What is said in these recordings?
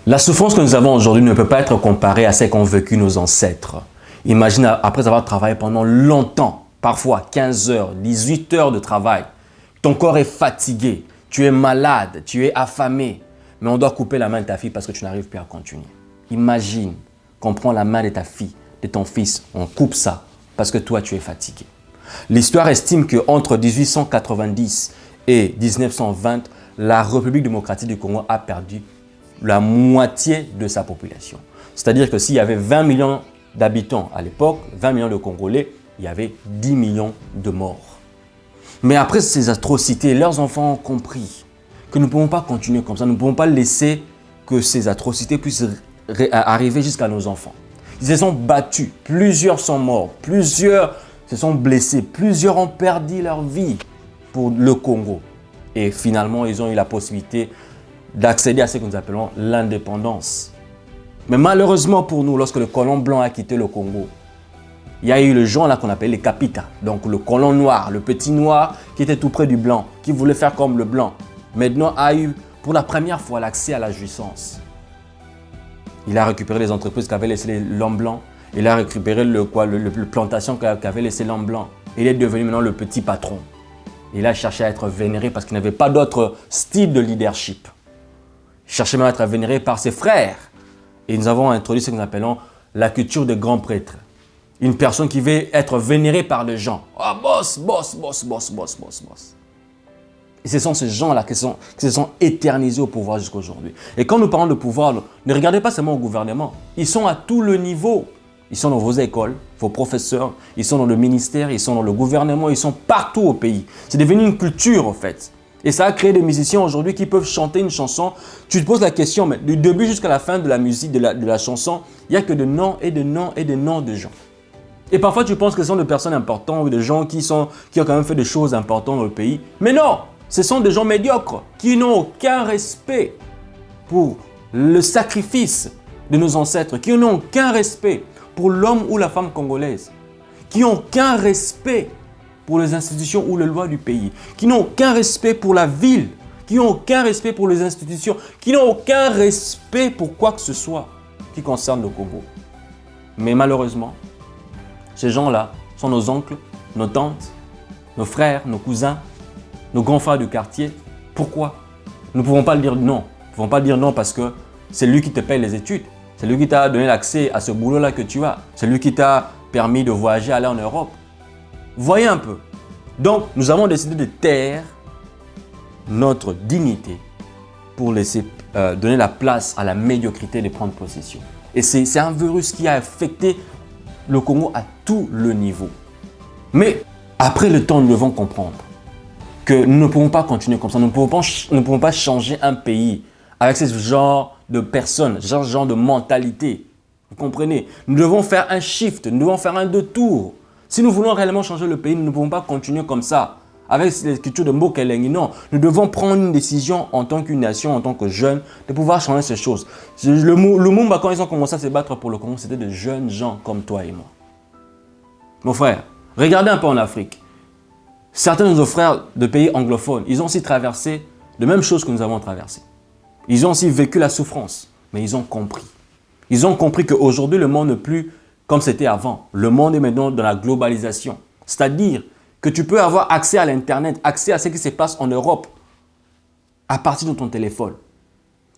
La souffrance que nous avons aujourd'hui ne peut pas être comparée à celle qu'ont vécu nos ancêtres. Imagine après avoir travaillé pendant longtemps, parfois 15 heures, 18 heures de travail. Ton corps est fatigué, tu es malade, tu es affamé. Mais on doit couper la main de ta fille parce que tu n'arrives plus à continuer. Imagine qu'on prend la main de ta fille, de ton fils, on coupe ça parce que toi tu es fatigué. L'histoire estime qu'entre 1890 et 1920, la République démocratique du Congo a perdu la moitié de sa population. C'est-à-dire que s'il y avait 20 millions d'habitants à l'époque, 20 millions de Congolais, il y avait 10 millions de morts. Mais après ces atrocités, leurs enfants ont compris que nous ne pouvons pas continuer comme ça. Nous ne pouvons pas laisser que ces atrocités puissent arriver jusqu'à nos enfants. Ils se sont battus, plusieurs sont morts, plusieurs se sont blessés, plusieurs ont perdu leur vie pour le Congo. Et finalement, ils ont eu la possibilité d'accéder à ce que nous appelons l'indépendance. Mais malheureusement pour nous, lorsque le colon blanc a quitté le Congo, il y a eu le gens là qu'on appelle les kapitas, donc le colon noir, le petit noir qui était tout près du blanc, qui voulait faire comme le blanc. Maintenant a eu pour la première fois l'accès à la jouissance. Il a récupéré les entreprises qu'avait laissé l'homme blanc, il a récupéré le plantation qu'avait laissé l'homme blanc. Il est devenu maintenant le petit patron. Il a cherché à être vénéré parce qu'il n'avait pas d'autre style de leadership. Il cherchait même à être vénéré par ses frères. Et nous avons introduit ce que nous appelons la culture des grands prêtres. Une personne qui veut être vénérée par les gens. Oh, boss, boss, boss, boss, boss, boss, boss. Et ce sont ces gens-là qui se sont éternisés au pouvoir jusqu'à aujourd'hui. Et quand nous parlons de pouvoir, ne regardez pas seulement au gouvernement. Ils sont à tout le niveau. Ils sont dans vos écoles, vos professeurs, ils sont dans le ministère, ils sont dans le gouvernement, ils sont partout au pays. C'est devenu une culture en fait. Et ça a créé des musiciens aujourd'hui qui peuvent chanter une chanson. Tu te poses la question, mais du début jusqu'à la fin de la musique, de la chanson, il n'y a que de noms et de noms et de noms de gens. Et parfois tu penses que ce sont des personnes importantes ou des gens qui ont quand même fait des choses importantes dans le pays. Mais non, ce sont des gens médiocres qui n'ont aucun respect pour le sacrifice de nos ancêtres, qui n'ont aucun respect pour l'homme ou la femme congolaise, qui n'ont aucun respect pour les institutions ou les lois du pays, qui n'ont aucun respect pour la ville, qui n'ont aucun respect pour les institutions, qui n'ont aucun respect pour quoi que ce soit qui concerne le Congo. Mais malheureusement, ces gens-là sont nos oncles, nos tantes, nos frères, nos cousins, nos grands frères du quartier. Pourquoi? Nous ne pouvons pas dire non. Nous ne pouvons pas dire non parce que c'est lui qui te paye les études. C'est lui qui t'a donné l'accès à ce boulot-là que tu as. C'est lui qui t'a permis de voyager, aller en Europe. Voyez un peu. Donc, nous avons décidé de taire notre dignité pour laisser donner la place à la médiocrité de prendre possession. Et c'est un virus qui a affecté le Congo à tout le niveau. Mais après le temps, nous devons comprendre que nous ne pouvons pas continuer comme ça. Nous ne pouvons pas changer un pays avec ce genre de personnes, ce genre de mentalité. Vous comprenez? Nous devons faire un shift, nous devons faire un détour. Si nous voulons réellement changer le pays, nous ne pouvons pas continuer comme ça, avec les cultures de Mbokelengi. Non, nous devons prendre une décision en tant qu'une nation, en tant que jeunes, de pouvoir changer ces choses. Le Lumumba, quand ils ont commencé à se battre pour le Congo, c'était de jeunes gens comme toi et moi. Mon frère, regardez un peu en Afrique. Certains de nos frères de pays anglophones, ils ont aussi traversé les mêmes choses que nous avons traversées. Ils ont aussi vécu la souffrance, mais ils ont compris. Ils ont compris qu'aujourd'hui, le monde n'est plus comme c'était avant. Le monde est maintenant dans la globalisation. C'est-à-dire que tu peux avoir accès à l'Internet, accès à ce qui se passe en Europe à partir de ton téléphone.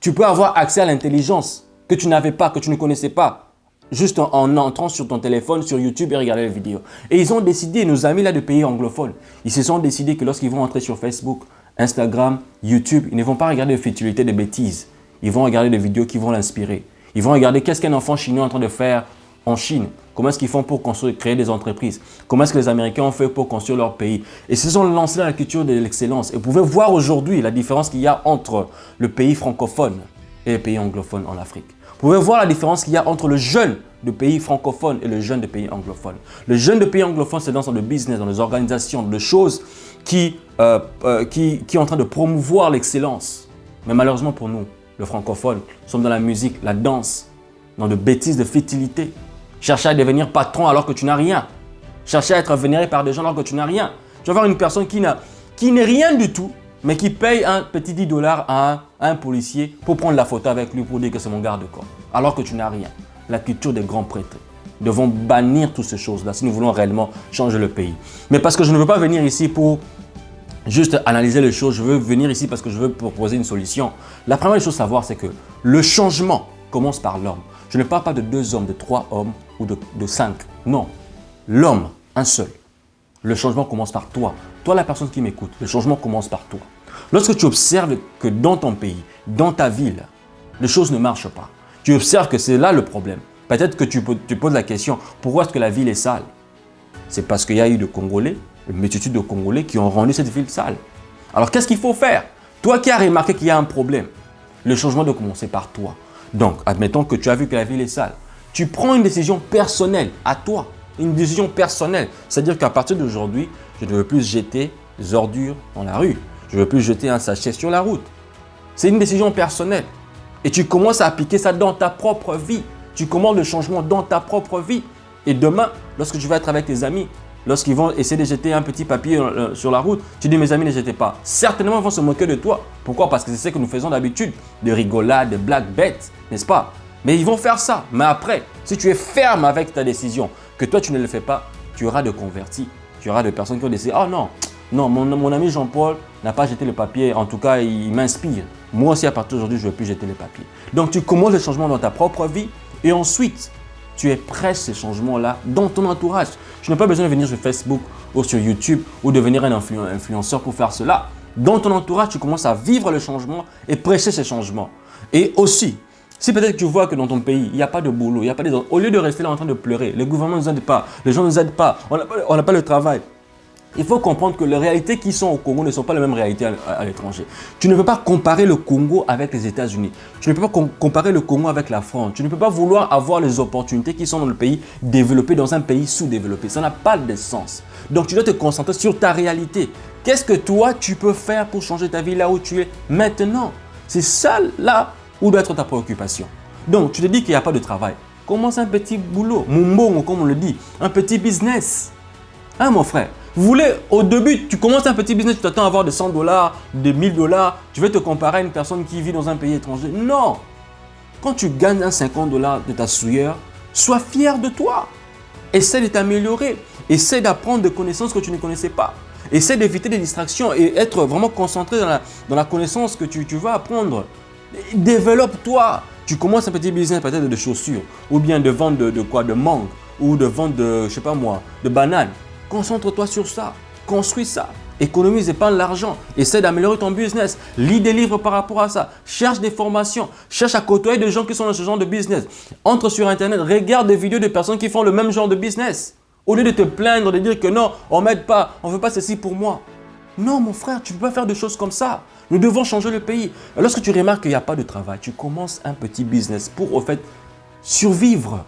Tu peux avoir accès à l'intelligence que tu n'avais pas, que tu ne connaissais pas, juste en entrant sur ton téléphone, sur YouTube et regarder les vidéos. Et ils ont décidé, nos amis là de pays anglophones, ils se sont décidés que lorsqu'ils vont entrer sur Facebook, Instagram, YouTube, ils ne vont pas regarder des futilités, des bêtises. Ils vont regarder des vidéos qui vont l'inspirer. Ils vont regarder qu'est-ce qu'un enfant chinois est en train de faire en Chine. Comment est-ce qu'ils font pour créer des entreprises? Comment est-ce que les Américains ont fait pour construire leur pays? Et ils se sont lancés dans la culture de l'excellence. Et vous pouvez voir aujourd'hui la différence qu'il y a entre le pays francophone et les pays anglophones en Afrique. Vous pouvez voir la différence qu'il y a entre le jeune de pays francophones et le jeune de pays anglophones. Le jeune de pays anglophones se lance dans le business, dans les organisations, dans les choses qui est en train de promouvoir l'excellence. Mais malheureusement pour nous, le francophone, nous sommes dans la musique, la danse, dans de bêtises de futilité. Chercher à devenir patron alors que tu n'as rien. Chercher à être vénéré par des gens alors que tu n'as rien. Tu vas voir une personne qui n'est rien du tout, mais qui paye un petit 10 $ à un policier pour prendre la photo avec lui pour dire que c'est mon garde-corps, alors que tu n'as rien. La culture des grands prêtres. Nous devons bannir toutes ces choses-là si nous voulons réellement changer le pays. Mais parce que je ne veux pas venir ici pour juste analyser les choses, je veux venir ici parce que je veux proposer une solution. La première chose à savoir, c'est que le changement commence par l'homme. Je ne parle pas de 2 hommes, de 3 hommes ou de 5. Non, l'homme, un seul. Le changement commence par toi. Toi, la personne qui m'écoute, le changement commence par toi. Lorsque tu observes que dans ton pays, dans ta ville, les choses ne marchent pas, tu observes que c'est là le problème. Peut-être que tu poses la question, pourquoi est-ce que la ville est sale? C'est parce qu'il y a eu de Congolais, une multitude de Congolais qui ont rendu cette ville sale. Alors, qu'est-ce qu'il faut faire? Toi qui as remarqué qu'il y a un problème, le changement doit commencer par toi. Donc, admettons que tu as vu que la ville est sale. Tu prends une décision personnelle à toi. Une décision personnelle. C'est-à-dire qu'à partir d'aujourd'hui, je ne veux plus jeter des ordures dans la rue. Je ne veux plus jeter un sachet sur la route. C'est une décision personnelle. Et tu commences à appliquer ça dans ta propre vie. Tu commandes le changement dans ta propre vie. Et demain, lorsque tu vas être avec tes amis, lorsqu'ils vont essayer de jeter un petit papier sur la route, tu dis mes amis ne jetez pas. Certainement, ils vont se moquer de toi. Pourquoi? Parce que c'est ce que nous faisons d'habitude. De rigolades, de blagues bêtes, n'est-ce pas? Mais ils vont faire ça. Mais après, si tu es ferme avec ta décision, que toi tu ne le fais pas, tu auras de convertis. Tu auras de personnes qui vont décider, oh non, non, mon ami Jean-Paul n'a pas jeté le papier. En tout cas, il m'inspire. Moi aussi, à partir d'aujourd'hui, je ne veux plus jeter le papier. Donc, tu commences le changement dans ta propre vie et ensuite, tu es prêt ces changements-là dans ton entourage. Tu n'as pas besoin de venir sur Facebook ou sur YouTube ou devenir un influenceur pour faire cela. Dans ton entourage, tu commences à vivre le changement et prêcher ces changements. Et aussi, si peut-être tu vois que dans ton pays, il n'y a pas de boulot, il n'y a pas des... Au lieu de rester là en train de pleurer, le gouvernement ne nous aide pas, les gens ne nous aident pas, on n'a pas le travail. Il faut comprendre que les réalités qui sont au Congo ne sont pas les mêmes réalités à l'étranger. Tu ne peux pas comparer le Congo avec les États-Unis. Tu ne peux pas comparer le Congo avec la France. Tu ne peux pas vouloir avoir les opportunités qui sont dans le pays développé dans un pays sous-développé. Ça n'a pas de sens. Donc tu dois te concentrer sur ta réalité. Qu'est-ce que toi tu peux faire pour changer ta vie là où tu es maintenant? C'est ça là où doit être ta préoccupation. Donc tu te dis qu'il n'y a pas de travail. Commence un petit boulot, mumbongo comme on le dit, un petit business. Hein mon frère? Vous voulez, au début, tu commences un petit business, tu t'attends à avoir de 100 $, de 1000 $, tu veux te comparer à une personne qui vit dans un pays étranger. Non! Quand tu gagnes un 50 $ de ta souillure, sois fier de toi. Essaie de t'améliorer. Essaie d'apprendre des connaissances que tu ne connaissais pas. Essaie d'éviter des distractions et être vraiment concentré dans la connaissance que tu vas apprendre. Développe-toi. Tu commences un petit business peut-être de chaussures ou bien de vente de quoi? De mangue ou de vente de, je sais pas moi, de bananes. Concentre-toi sur ça, construis ça, économise, épargne l'argent, essaie d'améliorer ton business, lis des livres par rapport à ça, cherche des formations, cherche à côtoyer des gens qui sont dans ce genre de business. Entre sur Internet, regarde des vidéos de personnes qui font le même genre de business. Au lieu de te plaindre, de dire que non, on ne m'aide pas, on ne veut pas ceci pour moi. Non mon frère, tu ne peux pas faire des choses comme ça. Nous devons changer le pays. Lorsque tu remarques qu'il n'y a pas de travail, tu commences un petit business pour au fait survivre.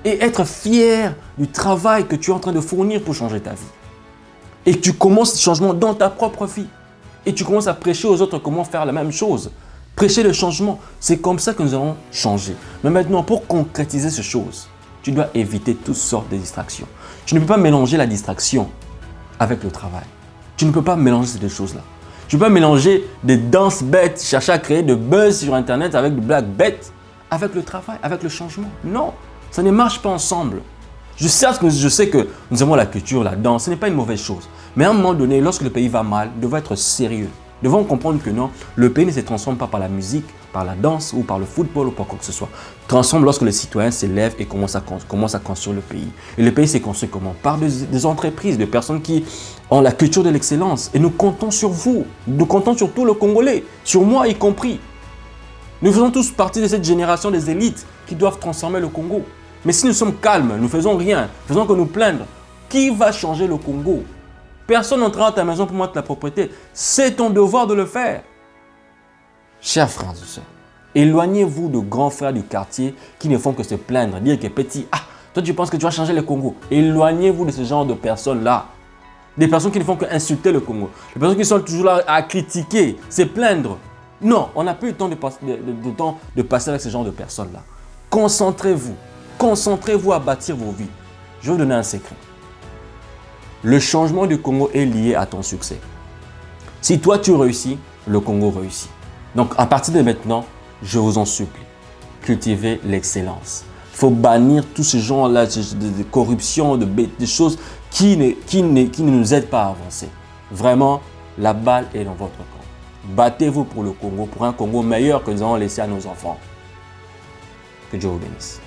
Et être fier du travail que tu es en train de fournir pour changer ta vie. Et tu commences ce changement dans ta propre vie. Et tu commences à prêcher aux autres comment faire la même chose. Prêcher le changement, c'est comme ça que nous allons changer. Mais maintenant, pour concrétiser ces choses, tu dois éviter toutes sortes de distractions. Tu ne peux pas mélanger la distraction avec le travail. Tu ne peux pas mélanger ces deux choses-là. Tu ne peux pas mélanger des danses bêtes, chercher à créer de buzz sur Internet avec des blagues bêtes, avec le travail, avec le changement. Non. Ça ne marche pas ensemble. Je sais que nous avons la culture, la danse, ce n'est pas une mauvaise chose. Mais à un moment donné, lorsque le pays va mal, nous devons être sérieux. Nous devons comprendre que non, le pays ne se transforme pas par la musique, par la danse ou par le football ou par quoi que ce soit. Transforme lorsque les citoyens s'élèvent et commencent à construire le pays. Et le pays s'est construit comment? Par des entreprises, de personnes qui ont la culture de l'excellence. Et nous comptons sur vous. Nous comptons sur tous les Congolais, sur moi y compris. Nous faisons tous partie de cette génération des élites qui doivent transformer le Congo. Mais si nous sommes calmes, nous ne faisons rien, faisons que nous plaindre, qui va changer le Congo? Personne n'entrera dans ta maison pour mettre la propriété. C'est ton devoir de le faire. Chers frères et sœurs, éloignez-vous de grands frères du quartier qui ne font que se plaindre, dire que petit, ah, toi tu penses que tu vas changer le Congo. Éloignez-vous de ce genre de personnes-là. Des personnes qui ne font qu'insulter le Congo. Des personnes qui sont toujours là à critiquer, se plaindre. Non, on n'a plus le temps de passer avec ce genre de personnes-là. Concentrez-vous. Concentrez-vous à bâtir vos vies. Je vais vous donner un secret. Le changement du Congo est lié à ton succès. Si toi tu réussis, le Congo réussit. Donc à partir de maintenant, je vous en supplie, cultivez l'excellence. Il faut bannir tous ces gens-là de corruption, de choses qui ne nous aident pas à avancer. Vraiment, la balle est dans votre camp. Battez-vous pour le Congo, pour un Congo meilleur que nous allons laisser à nos enfants. Que Dieu vous bénisse.